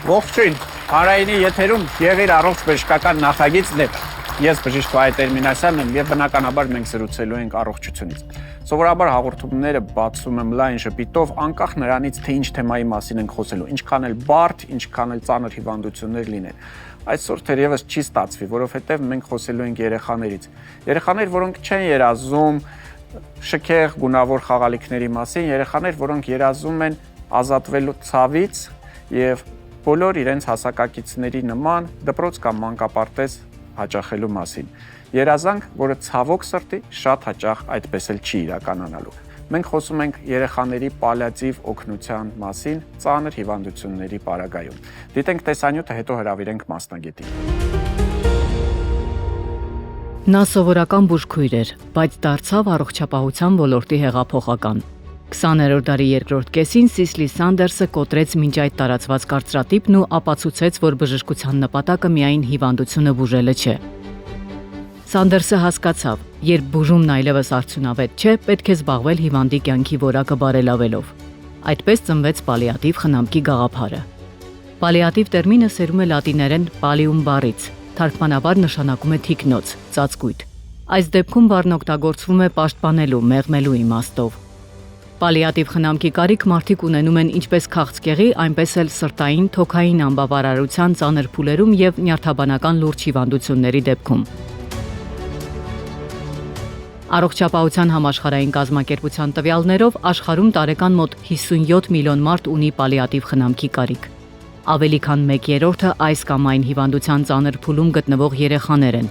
Ողջույն, Հանրայինի եթերում Եղիր առողջ բժշկական նախագիծն է։ Ես բժիշկ Վահե Տերմինասյանն եմ եւ բնականաբար մենք զրուցելու ենք առողջությունից։ Սովորաբար հաղորդումները բացում եմ լայն ժպիտով, անկախ նրանից, թե ինչ թեմայի մասին ենք խոսելու, ինչքան էլ բարդ, ինչքան էլ ծանր հիվանդություններ լինեն։ Այսօր թերևս չի ստացվի, որովհետեւ մենք խոսելու ենք երեխաներից։ Երեխաներ, որոնք չեն երազում շքեղ, գունավոր խաղալիքների մասին, երեխաներ, որոնք երազում են ազատվելու ցավից եւ բոլոր իրենց հասակակիցների նման դպրոց կամ մանկապարտեզ հաճախելու մասին։ Երազանք, որը ցավոք սրտի շատ հաճախ այդպես էլ չի իրականանալու։ Մենք խոսում ենք երեխաների պալիատիվ օգնության մասին ծանր հիվանդությունների պարագայում։ Դիտենք տեսանյութը, հետո հրավիրենք մասնագետին։ Նա սովորական բուժքույր էր, բայց դարձավ առողջապահության ոլորտի հեղափոխական։ 20-րդ դարի երկրորդ կեսին Սիսլի Սանդերսը կոտրեց մինչ այդ տարածված կարծրատիպն ու ապացուցեց, որ բժշկության նպատակը միայն հիվանդությունը բուժելը չէ։ Սանդերսը հասկացավ, երբ բուժումն այլևս արդյունավետ չէ, պետք է զբաղվել հիվանդի կյանքի որակը բարելավելով։ Այդպես ծնվեց պալիատիվ խնամքի գաղափարը։ Պալիատիվ տերմինը սերում է լատիներեն pallium բառից, թարգմանաբար նշանակում է թիկնոց, ծածկույթ։ Այս դեպքում բառն օգտագործվում է պաշտպանելու, մեղմելու իմաստով։ Պալիատիվ խնամքի կարիք մարդիկ ունենում են ինչպես քաղցկեղի, այնպես էլ սրտային, թոքային անբավարարության ծանր փուլերում եւ նյարդաբանական լուրջ հիվանդությունների դեպքում։ Առողջապահության համաշխարհային կազմակերպության տվյալներով աշխարհում տարեկան մոտ 57 միլիոն մարդ ունի պալիատիվ խնամքի կարիք։ Ավելի քան 1/3-ը այս կամ այն հիվանդության ծանր փուլում գտնվող երեխաներ են,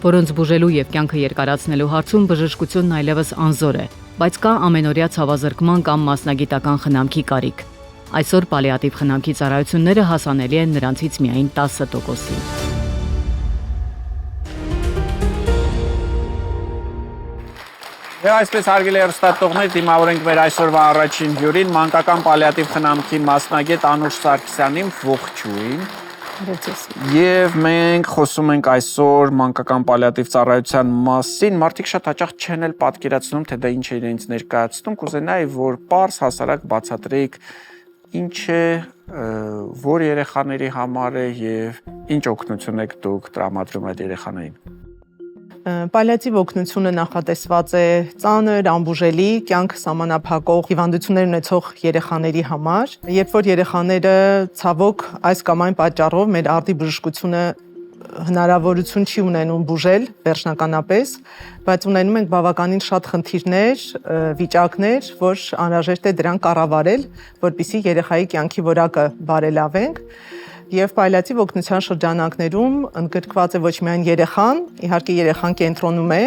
որոնց բուժելու եւ կյանքը երկարացնելու հարցում բժշկությունն այլևս անզոր է, բայց կա ամենօրյա ցավազրկման կամ մասնագիտական խնամքի կարիք։ Այսօր պալիատիվ խնամքի ծառայությունները հասանելի են նրանցից միայն 10%-ին։ Եվ այսպես հարգելի հեռուստատողներ, դիմավորենք մեր այսօրվա առաջին հյուրին, մանկական պալիատիվ խնամքի մասնագետ Անուշ Սարգսյանին, ողջույն։ Եվ մենք խոսում ենք այսօր մանկական պալիատիվ ծառայության մասին, մարդիկ շատ հաճախ չեն էլ պատկերացնում, թե դա ինչ է իրենց ներկայացնում, կուզենայի, որ պարզ հասարակ բացատրեիք ինչ է, որ երեխաների համար է եւ ինչ օգնություն եք դուք տրամադրում այդ երեխաներին։ Պալիատիվ օգնությունը նախատեսված է ծանր, անբուժելի, կյանք սահմանափակող հիվանդություններ ունեցող երեխաների համար, երբ որ երեխաները ցավոք այս կամ այն պատճառով մեր արդի բժշկությունը հնարավորություն չի ունենում բուժել վերջնականապես, բայց ունենում ենք բավականին շատ խնդիրներ, վիճակներ, որ անհրաժեշտ է դրանք կառավարել, որպեսզի երեխայի կյանքի որակը բարելավենք։ Եվ պալիատիվ օգնության շրջանակներում ընդգրկված է ոչ միայն երեխան, իհարկե երեխան կենտրոնում է,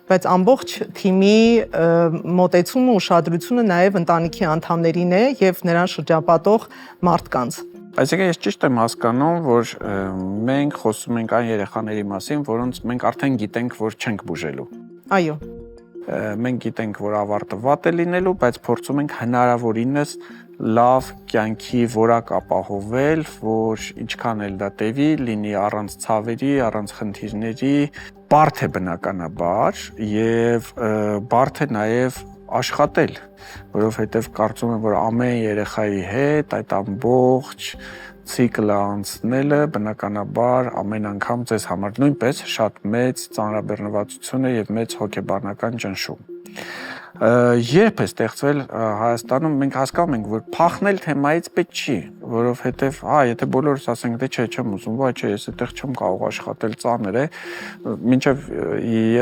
բայց ամբողջ թիմի մոտեցումը, ուշադրությունը նաև ընտանիքի անդամներին է եւ նրան շրջապատող մարդկանց։ Այսինքն ես ճիշտ եմ հասկանում, որ մենք խոսում ենք այն երեխաների մասին, որոնց մենք արդեն գիտենք, որ չենք բուժելու։ Այո։ Մենք գիտենք, որ ավարտը վատ է լինելու, բայց փորձում ենք հնարավորինս լավ կյանքի որակ ապահովել, որ ինչքան էլ դա տևի, լինի առանց ցավերի, առանց խնդիրների, բարդ է բնականաբար եւ բարդ է նաեւ աշխատել, որովհետեւ կարծում եմ, որ ամեն երեխայի հետ այդ ամբողջ ցիկլը անցնելը բնականաբար ամեն անգամ ձեզ համար նույնպես շատ մեծ ծանրաբեռնվածություն է եւ մեծ հոգեբանական ճնշում։ Երբ է ստեղծվել Հայաստանում, մենք հասկանում ենք, որ փախնել թեմայից պետք չի, որովհետև, եթե բոլորս ասենք, դե չէ, չեմ ուզում, ոչ, ես այդտեղ չեմ կարող աշխատել, ծանր է, մինչև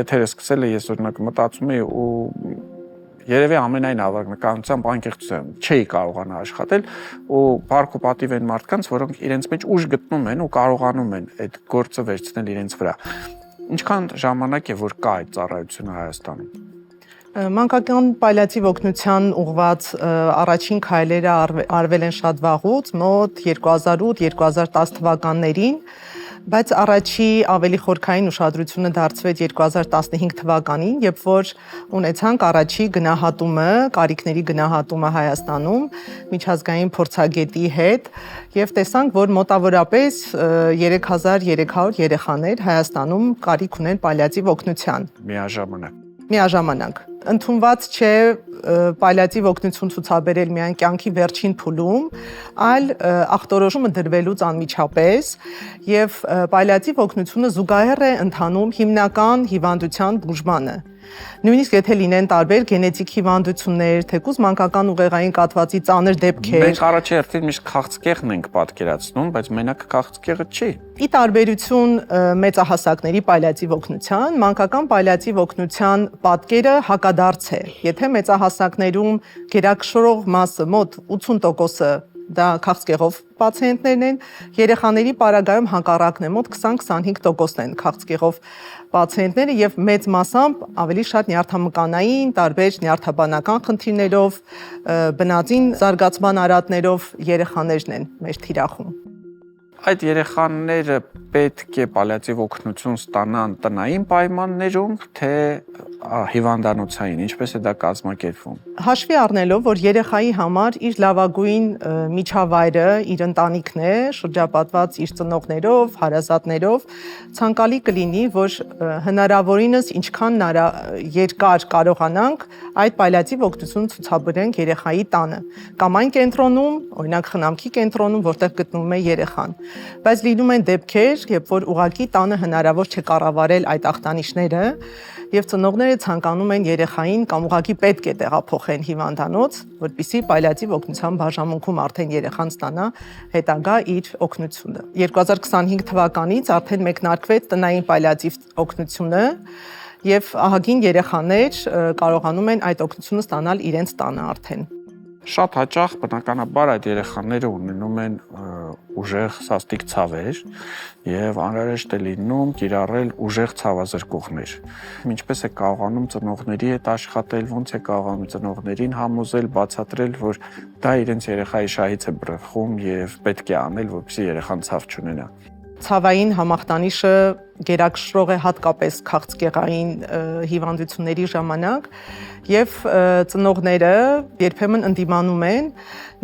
եթերը սկսել է, ես օրինակ մտածում էի ու երևի ամենայն հավանականությամբ անկեղծությամբ չէի կարողանա աշխատել ու բարք ու պատիվ են մարդկանց, որոնք իրենց մեջ ուժ գտնում են ու կարողանում են այդ գործը վերցնել իրենց վրա։ Ինչքան ժամանակ է, որ կա այդ ծառայությունը Հայաստանում։ Մանկական պալիատիվ օգնության ուղղված առաջին քայլերը արվել են շատ վաղուց, մոտ 2008-2010 թվականներին, բայց առաջի ավելի խորքային ուշադրությունը դարձվեց 2015 թվականին, երբ որ ունեցանք առաջի գնահատումը, կարիքների գնահատումը Հայաստանում միջազգային փորձագետի հետ եւ տեսանք, որ մոտավորապես 3300 երեխաներ Հայաստանում կարիք ունեն պալիատիվ օգնության։ Միաժամանակ։ միաժամանակ։ Ընդունված չէ պալիատիվ օգնություն ցուցաբերել միայն կյանքի վերջին փուլում, այլ ախտորոշումը դրվելուց անմիջապես եւ պալիատիվ օգնությունը զուգահեռ է ընթանում հիմնական հիվանդության բուժմանը։ Նույնիսկ եթե լինեն տարբեր գենետիկ հիվանդություններ, թեկուզ մանկական ուղեղային կաթվածի ծանր դեպքեր։ Մենք առաջերտին միշտ քաղցկեղն ենք պատկերացնում, բայց մենակ քաղցկեղը չի։ Ի տարբերություն մեծահասակների պալիատիվ օգնության, մանկական պալիատիվ օգնության պատկերը հակադարձ է։ Եթե մեծահասակներում գերակշռող մասը մոտ 80%-ը դա քաղցկեղով պացիենտներն են, երեխաների պարագայում հակառակն է, մոտ 20-25%-ն են քաղցկեղով պացիենտները եւ մեծ մասամբ ավելի շատ նյարդամկանային, տարբեր նյարդաբանական խնդիրներով, բնածին զարգացման արատներով երեխաներն են մեր թիրախում։ Այդ երեխաները պետք է պալիատիվ օգնություն ստանան տնային պայմաններում, թե հիվանդանոցային, ինչպես է դա կազմակերպվում։ Հաշվի առնելով, որ երեխայի համար իր լավագույն միջավայրը իր ընտանիքն է, շրջապատված իր ծնողներով, հարազատներով, ցանկալի կլինի, որ հնարավորինս ինչքան երկար կարողանանք այդ պալիատիվ օգնություն ցուցաբերենք երեխայի տանը կամ այն կենտրոնում, օրինակ խնամքի կենտրոնում, որտեղ գտնվում է երեխան։ Բայց լինում են դեպքեր, երբ որ ուղղակի տանը հնարավոր չէ կառավարել այդ ախտանիշները, եւ ծնողները ցանկանում են երեխային կամ ուղղակի պետք է տեղափոխեն հիվանդանոց, որպեսզի պալիատիվ օգնության բաժանմունքում արդեն երեխան ստանա հետագա իր օգնությունը։ 2025 թվականից արդեն մեկնարկվեց տնային պալիատիվ օգնությունը եւ ահագին երեխաներ կարողանում են այդ օգնությունը ստանալ իրենց տանը արդեն։ Շատ հաճախ բնականաբար այդ երեխաները ունենում են ուժեղ սաստիկ ցավեր եւ անհրաժեշտ է լինում կիրառել ուժեղ ցավազրկողներ։ Ինչպես է կարողանում ծնողների հետ աշխատել, ոնց է կարողանում ծնողներին համոզել, բացատրել, որ դա իրենց երեխայի շահից է բռնխում եւ պետք է անել, որպեսզի երեխան ցավ չունենա։ Ցավային համախտանիշը գերակշռող է հատկապես քաղցկեղային հիվանդությունների ժամանակ եւ ծնողները երբեմն ընդդիմանում են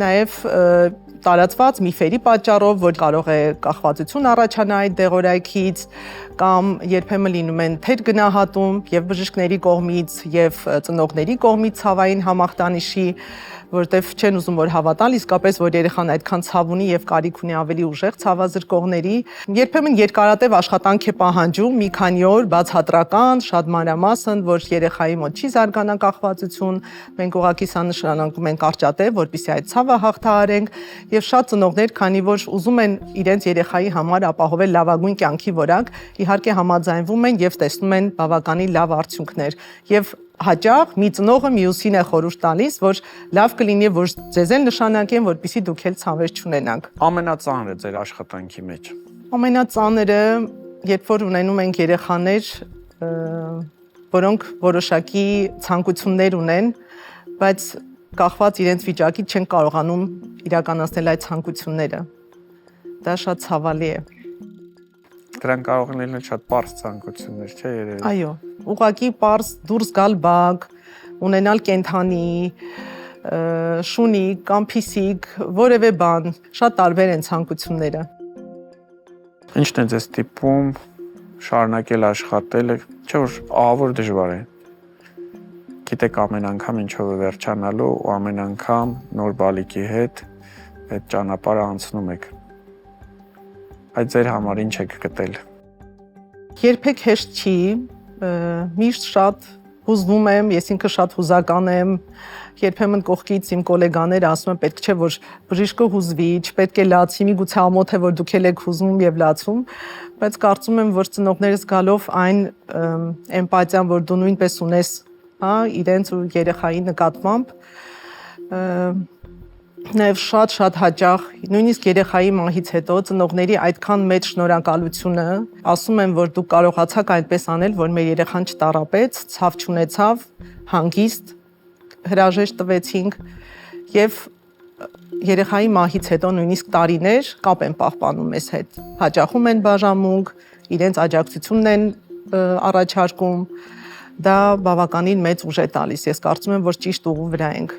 նաեւ տարածված միֆերի պատճառով, որ կարող է կախվածություն առաջանա այդ դեղորայքից կամ երբեմն լինում են թեթ գնահատում եւ բժիշկների կողմից եւ ծնողների կողմից ցավային համախտանիշի, որտեվ չեն ուզում որ հավատալ իսկապես որ երեխան այդքան ցավ ունի եւ կարիք ունի ավելի ուժեղ ցավազրկողների։ Երբեմն երկարատև աշխատանք է պահանջում մի քանի օր բացատրական, շատ մանրամասն, որ երեխայի մոտ չի զարգանա կախվածություն, մենք ուղղակի սա նշանակում ենք կարճատև, որպեսզի այդ ցավը հաղթահարենք եւ շատ ծնողներ, քանի որ ուզում են իրենց երեխայի համար ապահովել լավագույն կյանքի որակ, իհարկե համաձայնվում են եւ տեսնում են բավականին լավ արդյունքներ եւ հաճախ մի ծնողը մյուսին է խորհուրդ տալիս, որ լավ կլինի, որ ձեզ էլ նշանակեն, որպեսզի դուք էլ ցավեր չունենաք։ Ամենածանրը ձեր աշխատանքի մեջ։ Ամենածանրը, երբ որ ունենում ենք երեխաներ, որոնք որոշակի ցանկություններ ունեն, բայց կախված իրենց վիճակից չեն կարողանում իրականացնել այդ ցանկությունները։ Դա շատ ցավալի է։ Դրանք կարող են լինել շատ པարզ ցանկություններ, չէ՞ երևի։ Այո, ուղղակի པարզ դուրս գալ բակ, ունենալ կենթանի, շունիկ կամ փիսիկ, որևէ բան, շատ տարբեր են ցանկությունները։ Ինչն է ձեզ տիպում շարունակել աշխատել, չէ՞ որ ահավոր դժվար է։ Գիտեք ամեն անգամ ինչով է վերջանալու ու ամեն անգամ նոր բալիկի հետ այդ ճանապարհը անցնում եք։ Այդ ձեր համար ինչ եք գտել։ Երբեք հեշտ չի, միշտ շատ հուզվում եմ, ես ինքը շատ հուզական եմ, երբեմն կողքից իմ գոլեգաները ասում են պետք չէ որ բժիշկը հուզվի, չպետք է լացի, միգուցե ամոթ է որ դուք եք հուզվում եւ լացում, բայց կարծում եմ որ ծնողներս գալով այն էմպաթիան, որ դու նույնպես ունես, հա, իրենց ու երեխայի նկատմամբ, նաև շատ հաճախ, նույնիսկ երեխայի մահից հետո ծնողների այդքան մեծ շնորհակալությունը, ասում են, որ դուք կարողացաք այնպես անել, որ մեր երեխան չտարապեց, ցավ չունեցավ, հանգիստ հրաժեշտ տվեցինք եւ երեխայի մահից հետո նույնիսկ տարիներ կապ են պահպանում մեզ հետ։ Հաճախում են բաժանմունք, իրենց աջակցությունն են առաջարկում, դա բավականին մեծ ուժ է տալիս։ Ես կարծում եմ, որ ճիշտ ուղու վրա ենք։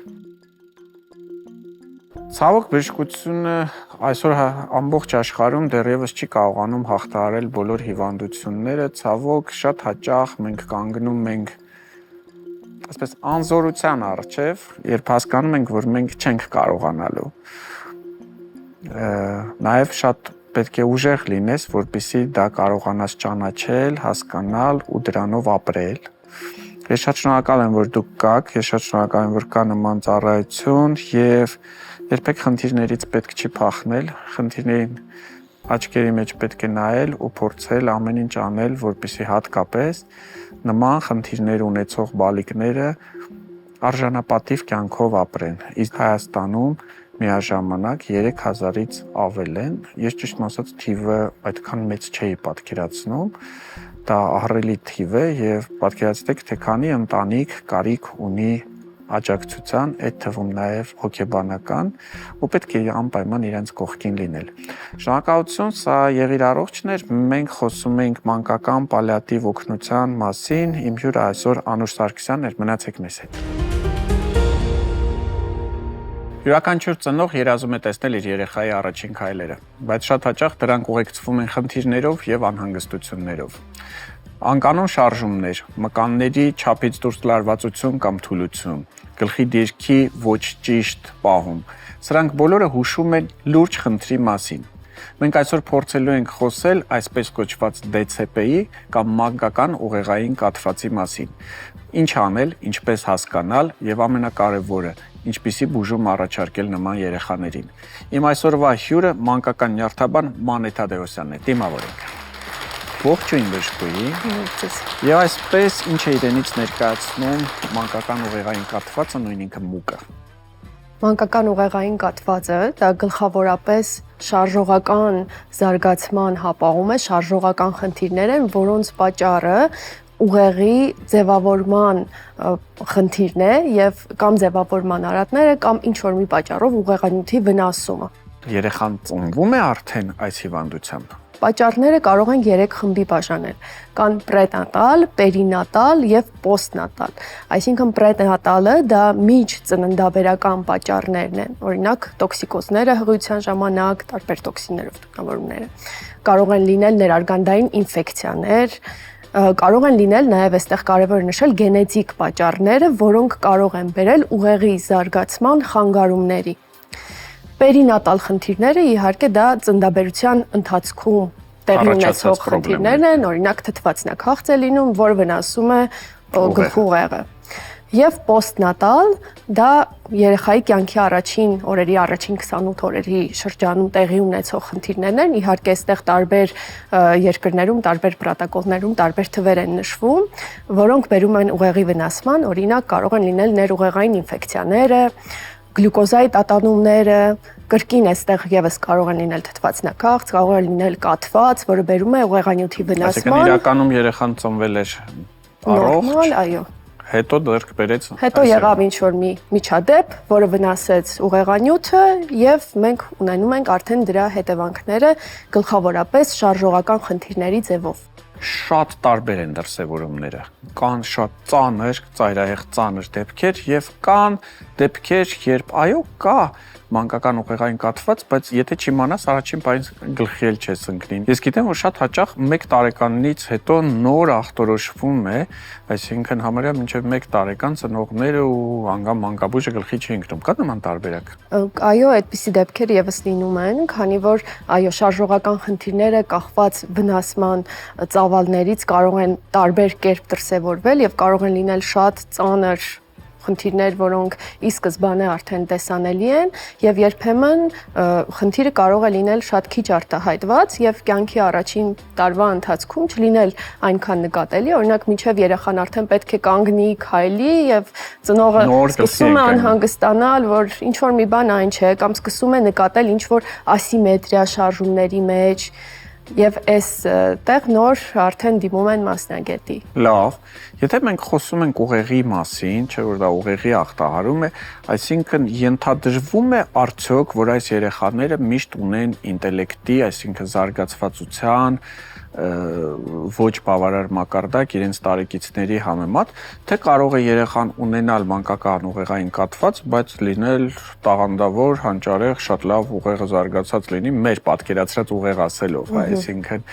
Ցավոք բժշկությունը այսօր ամբողջ աշխարհում դեռևս չի կարողանում հաղթահարել բոլոր հիվանդությունները, ցավոք շատ հաճախ մենք կանգնում ենք ասես անզորության առջև, երբ հասկանում ենք, որ մենք չենք կարողանալու։ Նաև շատ պետք է ուժեղ լինես, որպեսզի դա կարողանաս ճանաչել, հասկանալ ու դրանով ապրել։ Ես շատ շնորհակալ եմ, որ դուք կաք, ես շատ շնորհակալ եմ, որ կա նման ծառայություն եւ երբեք խնդիրներից պետք չի փախնել, խնդիրներին աչքերի մեջ պետք է նայել ու փորձել ամեն ինչ անել, որպեսզի հատկապես նման խնդիրներ ունեցող բալիկները արժանապատիվ կյանքով ապրեն։ Իսկ Հայաստանում միաժամանակ 3000-ից ավել են։ Ես ճիշտ ասած թիվը այդքան մեծ չէի պատկերացնում։ Դա ահռելի թիվ է եւ պատկերացրեք, թե քանի ընտանիք կարիք ունի աջակցության, այդ թվում նաև հոգեբանական, ու պետք է անպայման իրենց կողքին լինել։ Շնորհակալություն, սա Եղիր առողջն էր, մենք խոսում ենք մանկական պալիատիվ օգնության մասին, իմ հյուրը այսօր Անուշ Սարգսյանն էր, մնացեք մեզ հետ։ Յուրաքանչյուր ծնող երազում է տեսնել իր երեխայի առաջին քայլերը, բայց շատ հաճախ դրանք ուղեկցվում են խնդիրներով եւ անհանգստություններով։ Անկանոն շարժումներ, մկանների չափից դուրս լարվածություն կամ թուլություն, գլխի դիրքի ոչ ճիշտ պահում։ Սրանք բոլորը հուշում են լուրջ խնդրի մասին։ Մենք այսօր փորձելու ենք խոսել այսպես կոչված DCP-ի կամ մանկական ուղեղային կաթվածի մասին։ Ինչ անել, ինչպես հասկանալ եւ ամենակարևորը, ինչպիսի բուժում առաջարկել նման երեխաներին։ Իմ այսօրվա հյուրը մանկական նյարդաբան Մանե Թադեոսյանն է։ Դիմավորենք։ Ողջույն բժշկուհի։ Եվ այսպես ինչ է իրենից ներկայացնում մանկական ուղեղային կաթվածը, նույն ինքը մուկը։ Մանկական ուղեղային կաթվածը դա գլխավորապես շարժողական զարգացման հապաղում է, շարժողական խնդիրներ են, որոնց պատճառը ուղեղի ձևավորման խնդիրն է եւ կամ ձևավորման արատները կամ ինչ որ մի պատճառով ուղեղանյութի վնասումը։ Երեխան ծնվում է արդեն այս հիվանդությամբ։ Պատճառները կարող են 3 խմբի բաժանել։ Կան պրենատալ, պերինատալ եւ պոստնատալ։ Այսինքն պրենատալը դա միջծննդաբերական պատճառներն են։ Օրինակ, տոքսիկոզները հղիության ժամանակ, տարբեր տոքսիններով թունավորումները։ Կարող են լինել ներարգանդային ինֆեկցիաներ, կարող են լինել նաև այստեղ կարևոր է նշել գենետիկ պատճառները, որոնք կարող են բերել ուղեղի զարգացման խանգարումների։ Պերինատալ խնդիրները իհարկե դա ծննդաբերության ընթացքում տեղի ունեցող խնդիրներն են, օրինակ թթվածնաքաղց է լինում, որը վնասում է գլխի ուղեղը։ Եվ պոստնատալ դա երեխայի կյանքի առաջին օրերի, առաջին 28 օրերի շրջանում տեղի ունեցող խնդիրներն են, իհարկե այստեղ տարբեր երկրներում, տարբեր պրոտոկոլներում տարբեր թվեր են նշվում, որոնք բերում են ուղեղի վնասման, օրինակ կարող են լինել ներուղեղային ինֆեկցիաները, գլյուկոզայի տատանումները, կրկին այստեղ եւս կարող են լինել թթվածնաքաղց, կարող է լինել կաթված, որը բերում է ուղեղանյութի վնասման։ Այսինքն իրականում երեխան ծնվել էր առողջ, այո։ հետո դեռ բերեց։ Հետո եղավ ինչ-որ մի միջադեպ, որը վնասեց ուղեղանյութը եւ մենք ունենում ենք արդեն դրա հետևանքները գլխավորապես շարժողական խնդիրների ձևով։ Շատ տարբեր են դրսևորումները։ Կան շատ ծանր, ծայրահեղ ծանր դեպքեր եւ կան դեպքեր, երբ այո, կա մանկական ուղեղային կաթված, բայց եթե չիմանաս, առաջին պահին գլխի էլ չես ընկնի։ Ես գիտեմ, որ շատ հաճախ 1 տարեկանից հետո նոր ախտորոշվում է, այսինքն համարյա մինչև 1 տարեկան ծնողները ու անգամ մանկաբույժը գլխի չի ընկնում։ Կա նման տարբերակ։ Այո, այդպիսի դեպքեր եւս լինում են, քանի որ այո, շարժողական խնդիրները կախված վնասման ծավալներից կարող են տարբեր կերպ դրսևորվել եւ կարող են լինել շատ ծանր խնդիրներ, որոնք ի սկզբանե արդեն տեսանելի են եւ երբեմն խնդիրը կարող է լինել շատ քիչ արտահայտված եւ կյանքի առաջին տարվա ընթացքում չլինել այնքան նկատելի, օրինակ մինչեւ երեխան արդեն պետք է կանգնի, քայլի եւ ծնողը սկսում է անհանգստանալ, որ ինչ որ մի բան այն չէ, կամ սկսում է նկատել ինչ որ ասիմետրիա շարժումների մեջ եւ այստեղ նոր արդեն դիմում են մասնագետի։ Լավ, եթե մենք խոսում ենք ուղեղի մասին, չէ՞ որ դա ուղեղի ախտահարում է, այսինքն ենթադրվում է արդյոք, որ այս երեխաները միշտ ունեն ինտելեկտի, այսինքն զարգացվածության ոչ բավարար մակարդակ իրենց տարեկիցների համեմատ, թե կարող է երեխան ունենալ մանկական ուղեղային կաթված, բայց լինել տաղանդավոր, հանճարեղ, շատ լավ ուղեղը զարգացած լինի մեր պատկերացրած ուղեղ ասելով, այսինքն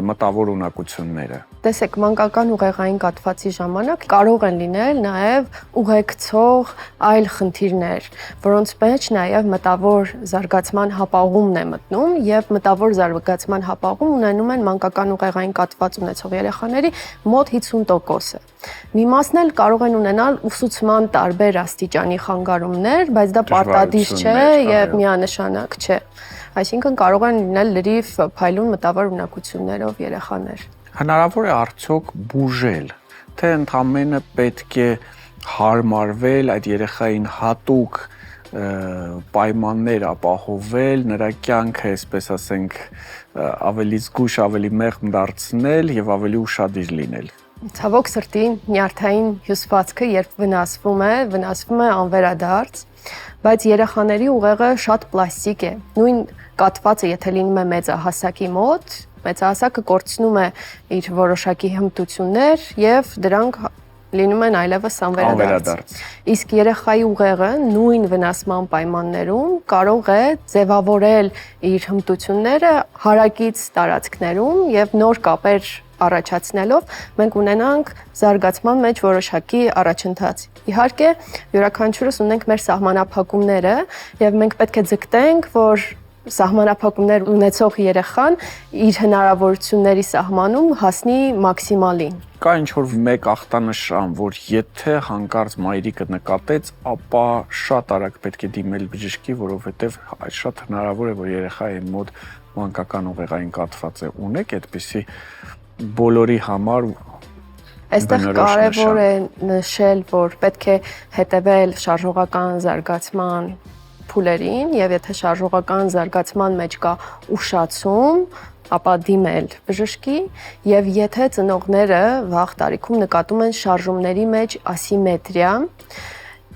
մտավոր ունակությունները։ Տեսեք, մանկական ուղեղային կաթվածի ժամանակ կարող են լինել նաև ուղեկցող այլ խնդիրներ, որոնց մեջ նաև մտավոր զարգացման հապաղումն է մտնում, եւ մտավոր զարգացման հապաղում ունենում են մանկական ուղեղային կաթված ունեցող երեխաների մոտ 50%-ը։ Մի մասն էլ կարող են ունենալ ուսուցման տարբեր աստիճանի խանգարումներ, բայց դա պարտադիր չէ եւ միանշանակ չէ։ Այսինքն կարող են լինել լրիվ փայլուն մտավոր ունակություններով երեխաներ։ Հնարավոր է արդյոք բուժել, թե ընդամենը պետք է հարմարվել այդ երեխային հատուկ պայմաններ ապահովել, նրա կյանքը, այսպես ասենք, ավելի զգույշ, ավելի մեղմ դարձնել եւ ավելի ուշադիր լինել։ Ցավոք սրտի, նյարդային հյուսվածքը երբ վնասվում է անվերադարձ, բայց երեխաների ուղեղը շատ պլաստիկ է։ Նույն կաթվածը, եթե լինում է մեծահասակի մոտ, մեծահասակը կորցնում է իր որոշակի հմտություններ եւ դրանք լինում են այլևս անվերադարձ։ Իսկ երեխայի ուղեղը նույն վնասման պայմաններում կարող է ձևավորել իր հմտությունները հարակից տարածքներում եւ նոր կապեր առաջացնելով մենք ունենանք զարգացման մեջ որոշակի առաջընթաց։ Իհարկե, յուրաքանչյուրս ունենք մեր սահմանափակումները եւ մենք պետք է ձգտենք, որ սահմանափակումներ ունեցող երեխան իր հնարավորությունների սահմանում հասնի մաքսիմալին։ Կա ինչ-որ մեկ ախտանշան, որ եթե հանկարծ մայրիկը նկատեց, ապա շատ արագ պետք է դիմել բժշկի, որովհետև շատ հնարավոր է, որ երեխայի մոտ մանկական ուղեղային կաթված է։ Ունեք այդպիսի բոլորի համար Այստեղ կարևոր է նշել, որ պետք է հետևել շարժողական զարգացման փուլերին եւ եթե շարժողական զարգացման մեջ կա ուշացում, ապա դիմել բժշկի եւ եթե ծնողները վաղ տարիքում նկատում են շարժումների մեջ ասիմետրիա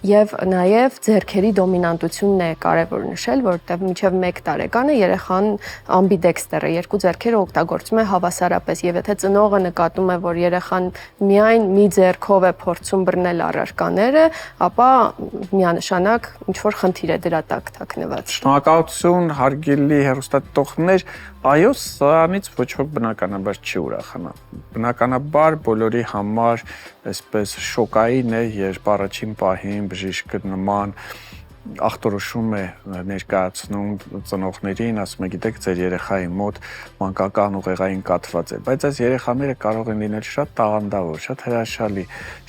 եւ նաեւ ձեռքերի դոմինանտությունն է կարեւոր նշել, որովհետեւ մինչեւ 1 տարեկանը երեխան ամբիդեքստեր է, երկու ձեռքերը օգտագործում է հավասարապես եւ եթե ծնողը նկատում է, որ երեխան միայն մի ձեռքով է փորձում բռնել առարկաները, ապա միանշանակ ինչ որ խնդիր է դրա տակ թաքնված։ Շնորհակալություն, հարգելի հեռուստադիտողներ, այո, սրանից ոչ ոք բնականաբար չի ուրախանա։ Բնականաբար բոլորի համար այսպես շոկային է, երբ առաջին պահին բժիշկը նման ախտորոշում է ներկայացնում ծնողներին, ասում է, գիտեք, ձեր երեխայի մոտ մանկական ուղեղային կաթված է, բայց այս երեխաները կարող են լինել շատ տաղանդավոր, շատ հրաշալի,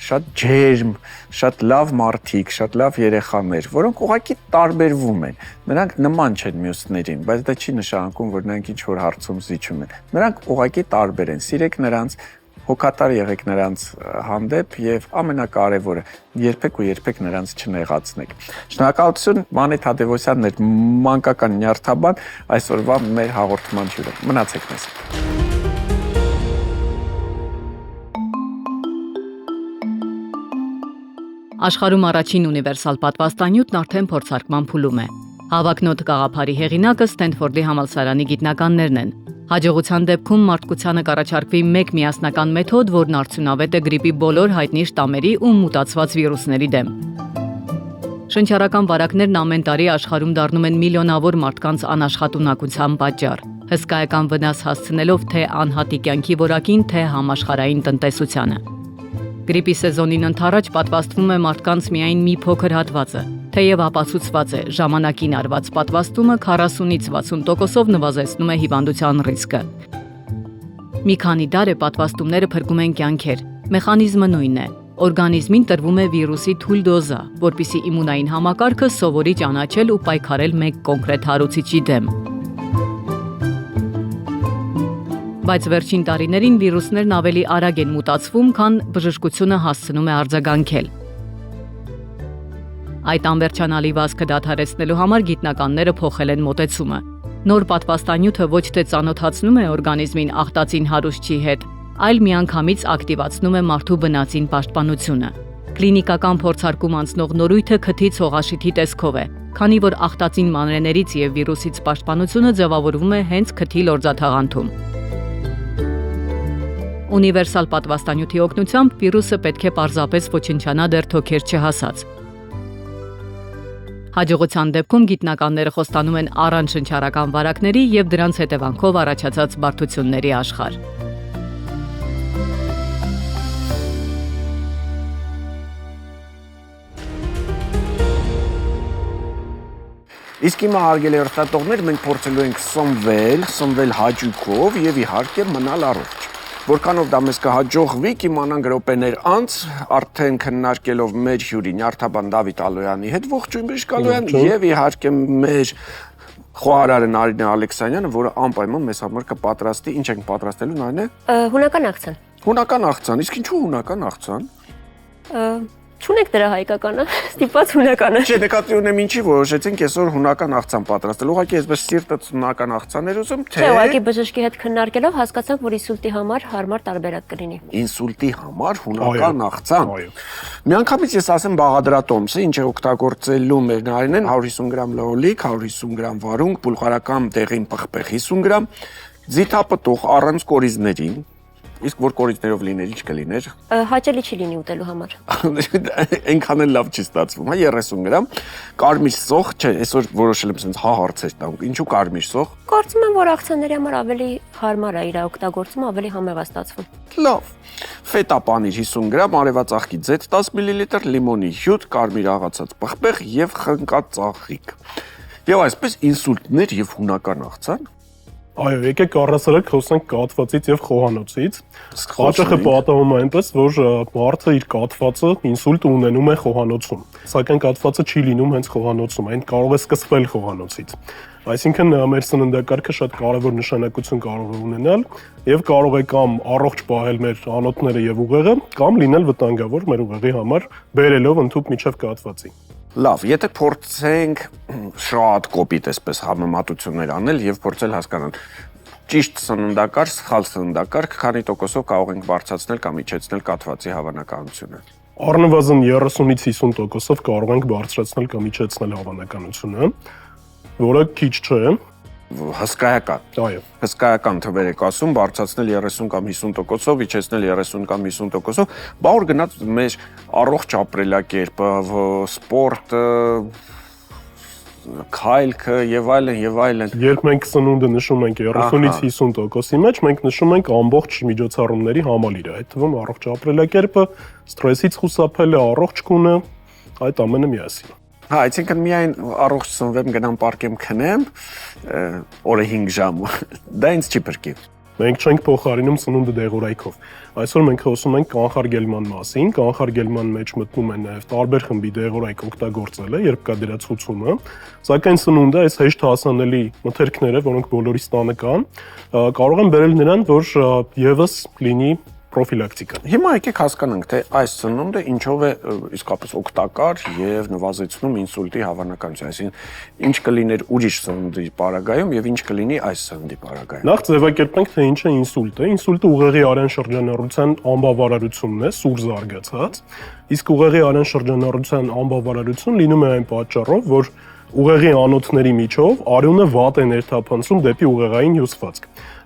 շատ ջերմ, շատ լավ մարդիկ, շատ լավ երեխաներ, որոնք ուղղակի տարբերվում են։ Նրանք նման չեն մյուսներին, բայց դա չի նշանակում, որ նրանք ինչ-որ հարցում զիջում են։ Նրանք ուղղակի տարբեր են։ Սիրեք նրանց, հոգատար եղեք նրանց հանդեպ եւ ամենակարևորը երբեք նրանց չնեղացնեք։ Շնորհակալություն, Մանե Թադևոսյանն էր մանկական նյարդաբան, այսօրվա մեր հաղորդման հյուրը։ Մնացեք մեզ։ Աշխարհում առաջին ունիվերսալ պատվաստանյութն արդեն փորձարկման փուլում է։ Հավակնոտ գաղափարի հեղինակը Սթենֆորդի համալսարանի գիտնականներն են։ Հաջողության դեպքում մարդկությանը կառաջարկվի մեկ միասնական մեթոդ, որն արդյունավետ է գրիպի բոլոր հայտնի շտամերի ու մուտացված վիրուսների դեմ։ Շնչառական վարակներն ամեն տարի աշխարհում դառնում են միլիոնավոր մարդկանց անաշխատունակության պատճառ, հսկայական վնաս հասցնելով թե անհատի կյանքի որակին, թե համաշխարհային տնտեսությանը։ Գրիպի սեզոնին ընդառաջ պատվաստվում է մարդկանց միայն մի փոքր հատվածը, թեև ապացուցված է ժամանակին արված պատվաստումը 40-ից 60%-ով նվազեցնում է հիվանդության ռիսկը։ Մի քանի դար է պատվաստումները փրկում են կյանքեր։ Մեխանիզմը նույնն է։ Օրգանիզմին տրվում է վիրուսի թույլ դոզա, որպեսզի իմունային համակարգը սովորի ճանաչել ու պայքարել մեկ կոնկրետ հարուցիչի դեմ։ Բայց վերջին տարիներին վիրուսներն ավելի արագ են մուտացվում, քան բժշկությունը հասցնում է արձագանքել։ Այդ անվերջանալի վազքը դադարեցնելու համար գիտնականները փոխել են մոտեցումը։ Նոր պատվաստանյութը ոչ թե ծանոթացնում է օրգանիզմին աղտածին հարուստի հետ, այլ միանգամից ակտիվացնում է մարդու բնածին պաշտպանությունը։ Կլինիկական փորձարկում անցնող նորույթը քթի ցողաշիթի տեսքով է, քանի որ աղտածին մանրեներից եւ վիրուսից պաշտպանությունը ձևավորվում է հենց քթի լորձաթաղանթում։ Ունիվերսալ պատվաստանյութի օգնությամբ վիրուսը պետք է պարզապես ոչնչանա դեռ թոքեր չհասած։ Հաջողության դեպքում գիտնականները խոստանում են առանց շնչառական վարակների եւ դրանց հետևանքով առաջացած բարդությունների աշխարհ։ Իսկ հիմա հարգելի հեռուստատողներ, մենք փորձելու ենք սնվել հաճույքով եւ իհարկե մնալ առողջ։ Որքանով դա մեզ կհաջողվի, կիմանանք րոպեներ անց, արդեն քննարկելով մեր հյուրի Նյարդաբան Դավիթ Ալոյանի հետ, ողջույն Բժիշկ Ալոյան, եւ իհարկե մեր խոհարարը Նարինե Ալեքսանյանը, որը անպայման մեզ համար կպատրաստի, ինչ ենք պատրաստելու Նարինե։ Հունական աղցան։ Հունական աղցան, իսկ ինչու հունական աղցան։ Չունեք դրա հայկականը, ստիպված հունականը։ Չէ, նկատի ունեմ ինչի որոշեցինք այսօր հունական աղցան պատրաստել։ Ուղղակի այսպես սիրտը հունական աղցան էր ուզում, թե։ Չէ, ուղղակի բժշկի հետ քննարկելով հասկացանք, որ ինսուլտի համար հարմար տարբերակ կլինի։ Ինսուլտի համար հունական աղցան։ Միանգամից ես ասեմ բաղադրատոմսը, ինչ է օգտագործելու մեր Նարինեն 150 գրամ լոլիկ, 150 գրամ վարունգ, բուլղարական դեղին պղպեղ 50 գրամ, ձիթապտուղ առանց կորիզների։ Իսկ որ կորիզներով լիներ, ինչ կլիներ։ Հաճելի չի լինի ուտելու համար։ Այնքան էլ լավ չի ստացվում, հա 30 գրամ։ Կարմիր սոխ, չէ, այսօր որոշել եմ sense հա հարցեր տամ։ Ինչու կարմիր սոխ։ Կարծում եմ, որ աղցանների համար ավելի հարմար է իր օգտագործումը, ավելի համեղ է ստացվում։ Լավ։ Ֆետա պանիր 50 գրամ, արևածաղկի ձեթ 10 մլ, լիմոնի հյութ, կարմիր աղացած պղպեղ եւ խնկած ծաղիկ։ Եվ այսպես ինսուլտներ եւ հունական աղցան։ Այո, եկեք առասարակ խոսենք կաթվածից եւ խոհանոցից։ Հաճախը պատահում է այնպես, որ մարդը իր կաթվածը ինսուլտ ունենում է խոհանոցում։ Սակայն կաթվածը չի լինում հենց խոհանոցում, այն կարող է սկսվել խոհանոցից։ Այսինքն մեր սննդակարգը շատ կարևոր նշանակություն կարող է ունենալ եւ կարող է կամ առողջ պահել մեր անոթները եւ ուղեղը, կամ լինել վտանգավոր մեր ուղեղի համար, բերելով ընդհուպ միջև կաթվածի։ Լավ, եթե փորձենք շատ կոպիտ այսպես համեմատություններ անել եւ փորձել հասկանալ ճիշտ սննդակարգ, սխալ սննդակարգ, քանի տոկոսով կարող ենք բարձրացնել կամ իջեցնել կաթվածի հավանականությունը։ Առնվազն 30-ից 50%-ով կարող ենք բարձրացնել կամ իջեցնել հավանականությունը, որը քիչ չէ։ Հսկայական։ Այո։ Հսկայական թվեր եք ասում, բարձրացնել 30 կամ 50%-ով, իջեցնել 30 կամ 50%-ով, բա որ գնաց մեր առողջ ապրելակերպը, սպորտը, քայլքը եւ այլն։ Երբ մենք սնունդը նշում ենք 30-ից 50%-ի մեջ, մենք նշում ենք ամբողջ միջոցառումների համալիրը, այդ թվում առողջ ապրելակերպը, սթրեսից խուսափելը, առողջ քունը, այդ ամենը միասին։ Հա, այսինքն միայն առողջ սնվեմ, գնամ պարկեմ քնեմ, օրը 5 ժամ, դա ինձ չի բրկի։ Մենք չենք փոխարինում սնունդը դեղորայքով։ Այսօր մենք խոսում ենք կանխարգելման մասին, կանխարգելման մեջ մտնում է նաև տարբեր խմբի դեղորայք օգտագործելը, երբ կա դրա ցուցումը, սակայն սնունդը այս հեշտ հասանելի մթերքները, որոնք բոլորիս տանը կան, կարող են բերել նրան, որ եւս լինի պրոֆիլակտիկա։ Հիմա եկեք հասկանանք, թե այս սնունդը ինչով է իսկապես օգտակար եւ նվազեցնում ինսուլտի հավանականությունը, այսինքն ինչ կլիներ ուրիշ սննդի պարագայում եւ ինչ կլինի այս սննդի պարագայում։ Նախ ձևակերպենք, թե ինչ է ինսուլտը։ Ինսուլտը ուղեղի արյան շրջանառության անբավարարությունն է, սուր զարգացած, իսկ ուղեղի արյան շրջանառության անբավարարություն լինում է այն պատճառով, որ ուղեղի անոթների միջով արյունը վատ է ներթափանցում դեպի ուղեղային հյուսվածք։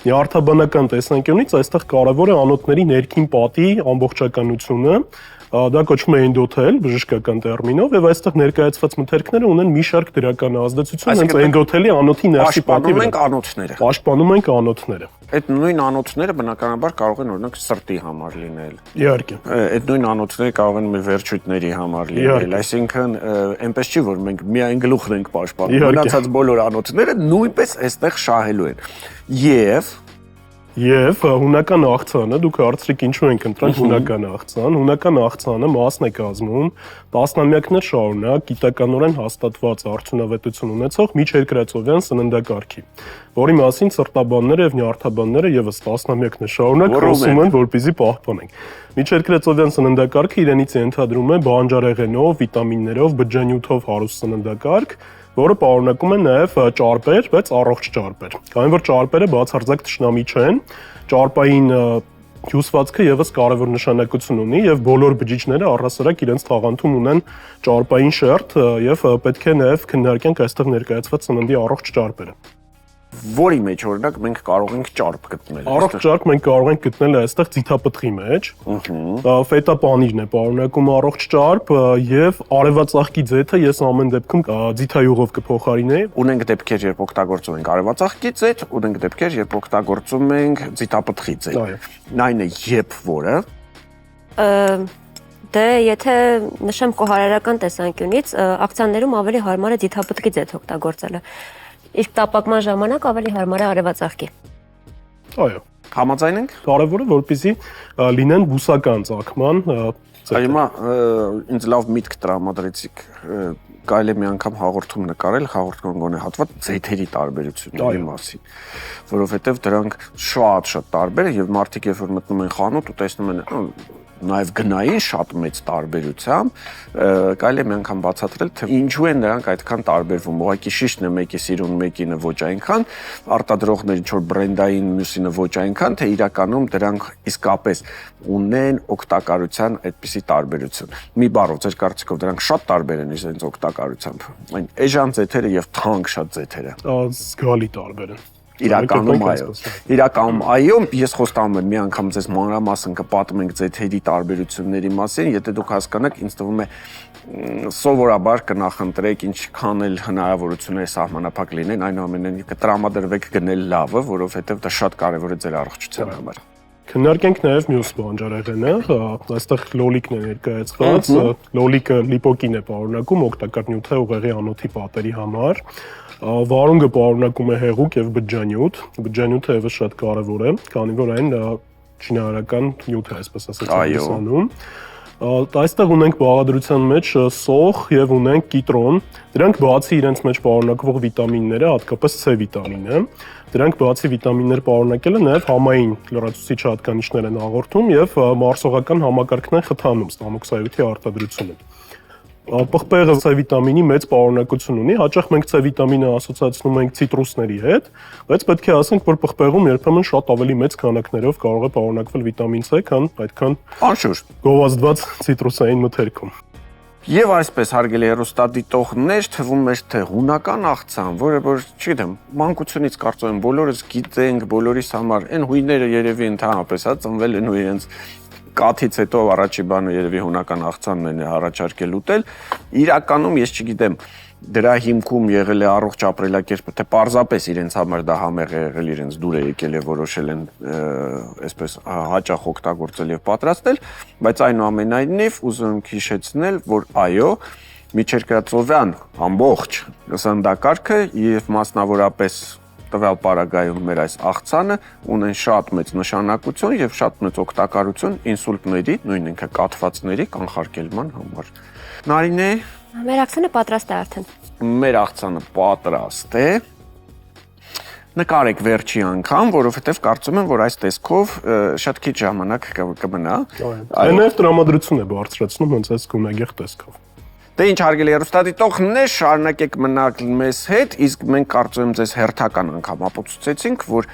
Նյարդաբանական տեսանկյունից այստեղ կարևոր է անոթների ներքին պատի ամբողջականությունը, դա կոչվում է էնդոթել բժշկական տերմինով, եւ այստեղ ներկայացված մթերքները ունեն մի շարք դրական ազդեցություն հենց էնդոթելի անոթի ներսի պատի վրա։ Պաշտպանում ենք անոթները։ Այդ նույն անոթները բնականաբար կարող են օրինակ սրտի համար լինել։ Իհարկե։ Այդ նույն անոթները կարող են մեր վերջույթների համար լինել, այսինքն այնպես չի որ մենք միայն գլուխն ենք պաշտպանում, մնացած բոլոր անոթները նույնպես այստեղ շահելու են։ Եվ հունական աղցանը, դուք հարցրիք ինչու ենք ընտրել հունական աղցան։ Հունական աղցանը մասն է կազմում տասնամյակներ շարունակ գիտականորեն հաստատված արդյունավետություն ունեցող միջերկրածովյան սննդակարգի, որի մասին սրտաբանները եւ նյարդաբանները եւս տասնամյակներ շարունակ խոսում են, որպեսզի պահպանենք։ Միջերկրածովյան սննդակարգը իրենից ենթադրում է բանջարեղենով, վիտամիններով, բջջանյութով հարուստ սննդակարգ, որը պարունակում է նաև ճարպեր, բայց առողջ ճարպեր։ Քանի որ ճարպերը բացարձակ թշնամի չեն, ճարպային հյուսվածքը եւս կարևոր նշանակություն ունի եւ բոլոր բջիջները առհասարակ իրենց թաղանթում ունեն ճարպային շերտ եւ պետք է նաև քննարկենք այստեղ ներկայացված սննդի առողջ ճարպերը։ որի մեջ օրինակ մենք կարող ենք ճարպ գտնել։ Առողջ ճարպ մենք կարող ենք գտնել այստեղ ձիթապտղի մեջ։ Ֆետա պանիրն է պարունակում առողջ ճարպ եւ արևածաղկի ձեթը ես ամեն դեպքում ձիթայուղով կփոխարինեի։ Ունենք դեպքեր, երբ օգտագործում ենք արևածաղկի ձեթ, ունենք դեպքեր, երբ օգտագործում ենք ձիթապտղի ձեթ։ Նայն է երբ որը։ Դե եթե նշեմ կողարարական տեսանկյունից, ակցիաներում ավելի հարմար է ձիթապտղի ձեթ օգտագործելը։ Իսկ տապակման ժամանակ ավելի հարմար է արևածաղկի։ Այո։ Համաձայն ենք։ Կարևորը որպեսզի լինեն բուսական ծագման ձեթեր։ Հիմա ինձ լավ միտք տրամադրեցիք, կարելի է մի անգամ հաղորդում նկարել, հաղորդում գոնե հատված ձեթերի տարբերությունների մասին, որովհետև դրանք շատ տարբեր են եւ մարդիկ երբ որ մտնում են խանութ ու տեսնում են նաև գնային շատ մեծ տարբերությամբ, կարելի է մի անգամ բացատրել, թե ինչու են նրանք այդքան տարբերվում։ Ուղղակի շիշտն է մեկի սիրուն, մեկինը ոչ այնքան, արտադրողները ինչ որ բրենդային, մյուսինը ոչ այնքան, թե իրականում դրանք իսկապես ունեն օգտակարության այդպիսի տարբերություն։ Մի բառով ձեր կարծիքով դրանք շատ տարբեր են իրենց օգտակարությամբ։ Այն էժան ձեթերը եւ թանկ շատ ձեթերը։ Զգալի տարբեր են։ Իրականում այո։ Իրականում այո, ես խոստանում եմ մի անգամ ձեզ մանրամասն կպատմենք ձեթերի տարբերությունների մասին, եթե դուք հասկանաք, ինձ թվում է սովորաբար կնախընտրեք ինչքան էլ հնարավորություններ սահմանափակ լինեն, այնուամենայնիվ կտրամադրվեք գնել լավը, որովհետև դա շատ կարևոր է ձեր առողջության համար։ Քննարկենք նաև մյուս բանջարեղենը, այստեղ լոլիկն է ներկայացված, լոլիկը լիպոկին է պարունակում, օգտակար նյութ է ուղեղի անոթի պատերի համար։ Վարունգը պարունակում է հեղուկ եւ բջջանյութ։ Բջջանյութը եւս շատ կարեւոր է, քանի որ այն շինարարական նյութ է, այսպես ասած, հանդիսանում։ Այստեղ ունենք բաղադրության մեջ սոխ եւ ունենք կիտրոն։ Դրանք բացի իրենց մեջ պարունակվող վիտամինները, հատկապես C վիտամինը, դրանք բացի վիտամիններ պարունակելը նաեւ համային լրացուցիչ հատկանիշներ են հաղորդում եւ մարսողական համակարգն են խթանում ստամոքսայութի արտադրությունը։ Պղպեղը C վիտամինի մեծ պարունակություն ունի, հաճախ մենք C վիտամինը ասոցացնում ենք ցիտրուսների հետ, բայց պետք է ասենք, որ պղպեղում երբեմն շատ ավելի մեծ քանակներով կարող է պարունակվել վիտամին C, քան այդքան Անշուշտ գովազդված ցիտրուսային մթերքում։ Եվ այսպես հարգելի հեռուստադիտողներ, թվում էր թե հունական աղցան, որը որ, չգիտեմ, մանկությունից կարծում եմ բոլորս գիտենք, բոլորիս համար այն հույները երևի ընդհանրապես ծնվել են ու իրենց կաթից հետո առաջի բանը երևի հունական աղցանն են առաջարկել ուտել։ Իրականում ես չգիտեմ, դրա հիմքում եղել է առողջ ապրելակերպը, թե պարզապես իրենց համար դա համեղ է եղել, իրենց դուր է եկել եւ որոշել են այսպես հաճախ օգտագործել եւ պատրաստել, բայց այնուամենայնիվ ուզում եմ հիշեցնել, որ այո, միջերկրածովյան ամբողջ սննդակարգը եւ մասնավորապես տվյալ պարագայում մեր այս աղցանը ունեն շատ մեծ նշանակություն եւ շատ մեծ օգտակարություն ինսուլտների, նույն ինքը կաթվածների կանխարգելման համար։ Նարինե, Մեր աղցանը պատրաստ է արդեն։ Մեր աղցանը պատրաստ է։ Նկարեք վերջի անգամ, որովհետեւ կարծում եմ, որ այս տեսքով շատ քիչ ժամանակ կմնա։ Այն նաեւ տրամադրություն է բարձրացնում հենց այս գունագեղ տեսքով։ Դե ինչ հարգելի հեռուստադիտողներ, շարունակեք մնալ մեզ հետ, իսկ մենք կարծում եմ ձեզ հերթական անգամ ապացուցեցինք, որ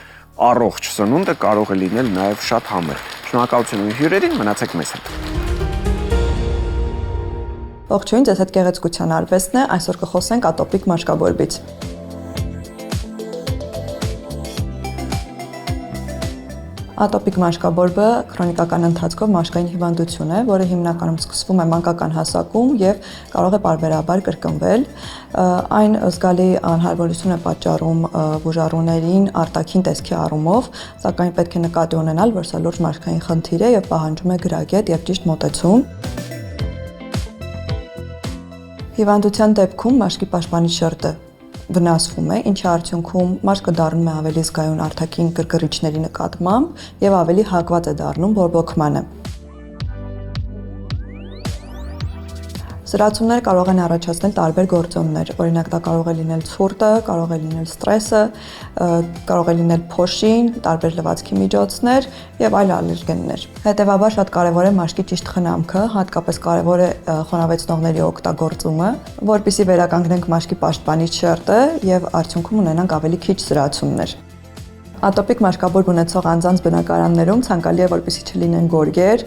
առողջ սնունդը կարող է լինել նաև շատ համեղ։ Շնորհակալություն հյուրերին, մնացեք մեզ հետ։ Ողջույն, ձեզ հետ գեղեցկության արվեստն է, այսօր կխոսենք ատոպիկ մաշկաբորբից։ Ատոպիկ մաշկաբորբը քրոնիկական ընթացքով մաշկային հիվանդություն է, որը հիմնականում սկսվում է մանկական հասակում եւ կարող է պարբերաբար կրկնվել։ Այն զգալի անհարմարություն է պատճառում բուժառուներին արտաքին տեսքի առումով, սակայն պետք է նկատի ունենալ, որ սա լուրջ մաշկային խնդիր է եւ պահանջում է գրագետ եւ ճիշտ մոտեցում։ Հիվանդության դեպքում մաշկի պաշտպանիչ շերտը վնասվում է, ինչի արդյունքում մաշկը դառնում է ավելի զգայուն արտաքին կրկրիչների նկատմամբ եւ ավելի հակված է դառնում բորբոքմանը։ Սրացումները կարող են առաջացնել տարբեր գործոններ, օրինակ դա կարող է լինել ցուրտը, կարող է լինել ստրեսը, կարող է լինել փոշին, տարբեր լվացքի միջոցներ եւ այլ ալերգեններ։ Հետևաբար շատ կարեւոր է մաշկի ճիշտ խնամքը, հատկապես կարեւոր է խոնավեցնողների օգտագործումը, որպեսզի վերականգնենք մաշկի պաշտպանիչ շերտը եւ արդյունքում ունենանք ավելի քիչ սրացումներ։ Ատոպիկ մաշկաբորբ ունեցող անձանց բնակարաններում ցանկալի է, որպեսզի չլինեն գորգեր,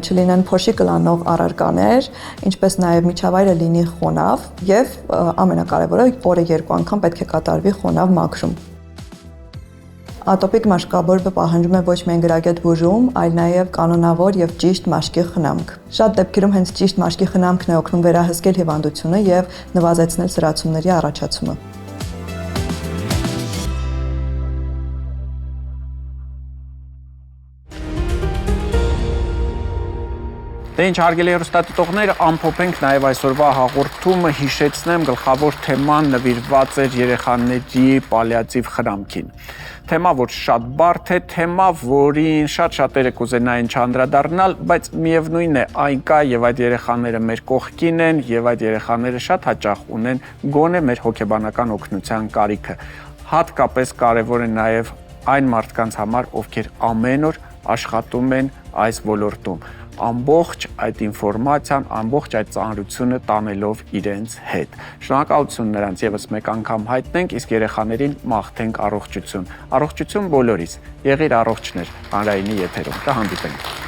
չլինեն փոշի կլանող առարկաներ, ինչպես նաև միջավայրը լինի խոնավ եւ ամենակարևորը օրը 2 անգամ պետք է կատարվի խոնավ մաքրում։ Ատոպիկ մաշկաբորբը պահանջում է ոչ միայն գրագետ բուժում, այլ նաև կանոնավոր եւ ճիշտ մաշկի խնամք։ Շատ դեպքերում հենց ճիշտ մաշկի խնամքն է օգնում վերահսկել հիվանդությունը եւ նվազեցնել սրացումների առաջացումը։ Դե ինչ հարգելի հեռուստադիտողներ, ամփոփենք նաև այսօրվա հաղորդումը, հիշեցնեմ գլխավոր թեման նվիրված էր երեխաների պալիատիվ խնամքին։ Թեմա, որ շատ բարդ է, թեմա, որին շատ-շատերը կուզենային չանդրադառնալ, բայց միևնույն է, այն կա եւ այդ երեխաները մեր կողքին են եւ այդ երեխաները շատ հաճախ ունեն գոնե մեր հոգեբանական օգնության կարիքը։ Հատկապես կարեւոր է նաեւ այն մարդկանց համար, ովքեր ամեն օր աշխատում են այս ոլորտում, ամբողջ այդ ինֆորմացիան, ամբողջ այդ ծանրությունը տանելով իրենց հետ։ Շնորհակալություն նրանց եւս մեկ անգամ հայտնենք, իսկ երեխաներին մաղթենք առողջություն։ Առողջություն բոլորիս։ Եղիր առողջներ հանրայինի եթերում։ Կհանդիպենք։